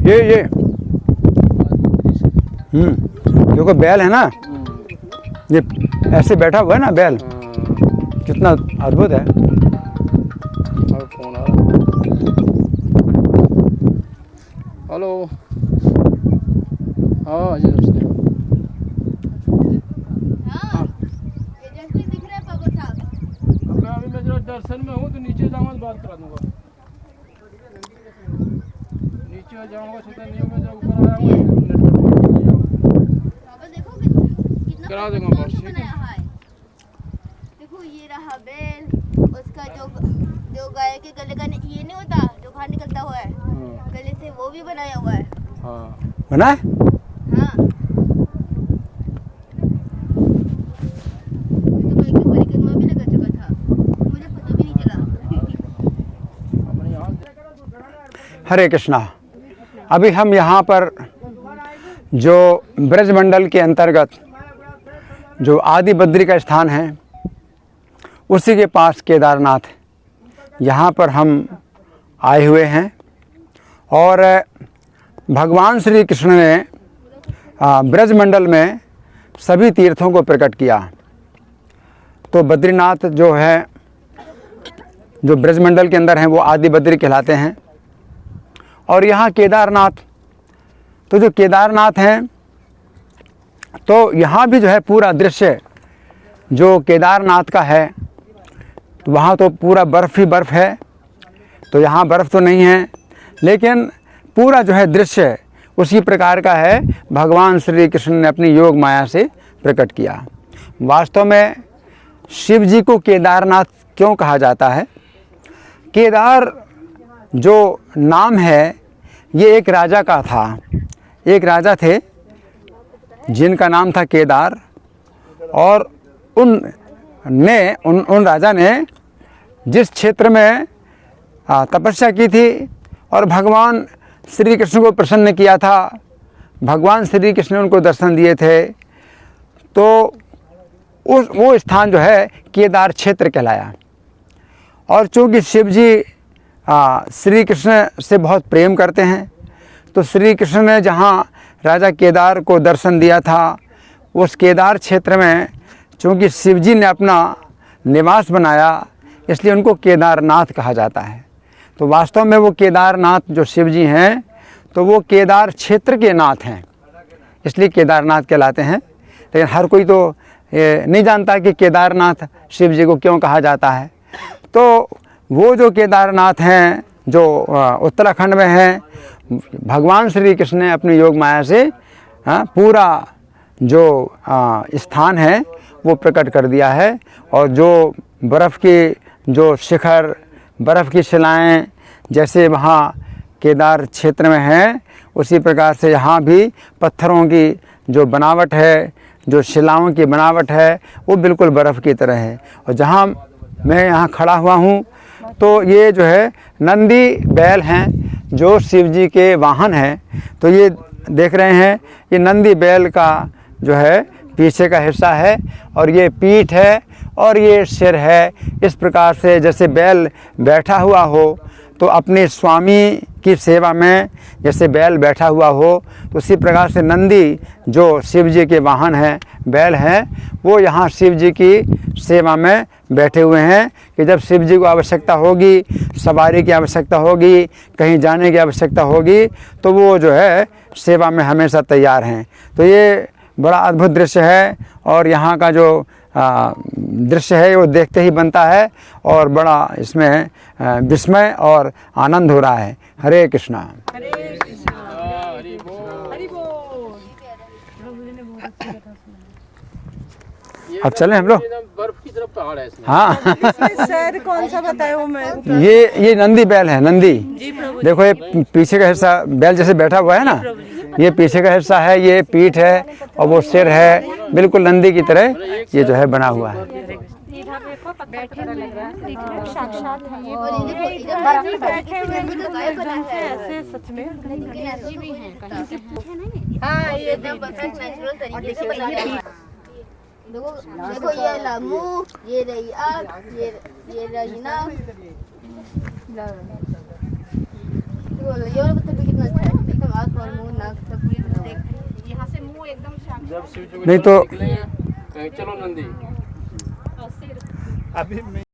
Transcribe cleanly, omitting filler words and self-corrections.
ये देखो बैल है ना, ये ऐसे बैठा हुआ है ना बैल, कितना अद्भुत है। फोन आ रहा। हेलो, हाँ जी नमस्ते। हाँ, ये जैसे दिख रहा है पापा साहब। अभी मैं जरा दर्शन में हूँ तो नीचे जाऊँगा तो बात करा दूँगा। नीचे जाऊँगा सोचा नहीं होगा, जब ऊपर आया हूँ पापा देखो कितना करा दूँगा सुंदर बॉस, ठीक है। बनाया है। देखो ये रहा बैल, उसका जो गाय के गले का ये नहीं होता जो बाहर निकलता हुआ है, गले से वो भी बनाया हुआ है। हाँ बना है? हाँ, तो मैं की परिक्रमा भी लगा चुका था, मुझे पता भी नहीं चला। अपने यहाँ हरे कृष्णा। अभी हम यहाँ पर जो ब्रजमंडल के अंतर्गत जो आदि बद्री का स्थान है, उसी के पास केदारनाथ, यहाँ पर हम आए हुए हैं। और भगवान श्री कृष्ण ने ब्रजमंडल में सभी तीर्थों को प्रकट किया। तो बद्रीनाथ जो है, जो ब्रजमंडल के अंदर हैं, वो आदि बद्री कहलाते हैं। और यहाँ केदारनाथ, तो जो केदारनाथ हैं, तो यहाँ भी जो है पूरा दृश्य जो केदारनाथ का है, तो वहाँ तो पूरा बर्फ़ ही बर्फ़ है। तो यहाँ बर्फ़ तो नहीं है, लेकिन पूरा जो है दृश्य उसी प्रकार का है, भगवान श्री कृष्ण ने अपनी योग माया से प्रकट किया। वास्तव में शिव जी को केदारनाथ क्यों कहा जाता है? केदार जो नाम है, ये एक राजा का था। एक राजा थे जिनका नाम था केदार, और उन राजा ने जिस क्षेत्र में तपस्या की थी और भगवान श्री कृष्ण को प्रसन्न किया था, भगवान श्री कृष्ण ने उनको दर्शन दिए थे, तो वो स्थान जो है केदार क्षेत्र कहलाया। और चूँकि शिव जी श्री कृष्ण से बहुत प्रेम करते हैं, तो श्री कृष्ण ने जहाँ राजा केदार को दर्शन दिया था, उस केदार क्षेत्र में चूँकि शिव जी ने अपना निवास बनाया, इसलिए उनको केदारनाथ कहा जाता है। तो वास्तव में वो केदारनाथ जो शिव जी हैं, तो वो केदार क्षेत्र के नाथ हैं, इसलिए केदारनाथ कहलाते हैं। लेकिन हर कोई तो नहीं जानता कि केदारनाथ शिव जी को क्यों कहा जाता है। तो वो जो केदारनाथ हैं, जो उत्तराखंड में हैं, भगवान श्री कृष्ण ने अपनी योग माया से पूरा जो स्थान है वो प्रकट कर दिया है। और जो बर्फ़ की जो शिखर, बर्फ़ की शिलाएँ जैसे वहाँ केदार क्षेत्र में हैं, उसी प्रकार से यहाँ भी पत्थरों की जो बनावट है, जो शिलाओं की बनावट है, वो बिल्कुल बर्फ़ की तरह है। और जहाँ मैं यहाँ खड़ा हुआ हूँ, तो ये जो है नंदी बैल हैं, जो शिव जी के वाहन हैं। तो ये देख रहे हैं, ये नंदी बैल का जो है पीछे का हिस्सा है, और ये पीठ है और ये सिर है। इस प्रकार से जैसे बैल बैठा हुआ हो, तो अपने स्वामी की सेवा में जैसे बैल बैठा हुआ हो, तो उसी प्रकार से नंदी जो शिव जी के वाहन हैं, बैल हैं, वो यहाँ शिव जी की सेवा में बैठे हुए हैं कि जब शिव जी को आवश्यकता होगी, सवारी की आवश्यकता होगी, कहीं जाने की आवश्यकता होगी, तो वो जो है सेवा में हमेशा तैयार हैं। तो ये बड़ा अद्भुत दृश्य है, और यहाँ का जो दृश्य है वो देखते ही बनता है, और बड़ा इसमें विस्मय और आनंद हो रहा है। हरे कृष्णा। हरि बोल। अब चलें हम लोग। बर्फ की तरफ पहाड़ है इसमें। हाँ शहर कौन सा बताए वो मैं? ये नंदी बैल है, नंदी। देखो ये पीछे का हिस्सा बैल जैसे बैठा हुआ है ना, ये पीछे का हिस्सा है, ये पीठ है, और वो सिर है, बिल्कुल नंदी की तरह ये जो है बना हुआ है। साक्षात है ये। और ये देखो इधर भी बैठे हुए हैं, तो गायब बना है ऐसे सच में एनर्जी भी है कहीं से। हाँ, ये एकदम परफेक्ट नेचुरल तरीके से बना है। देखो देखो, ये रहा मुंह, ये रही आँख, ये रही नाक। देखो ये वाला पत्थर भी कितना अच्छा है, एकदम आग जब शिव जी को नहीं तो निकले, कहीं चलो नंदी।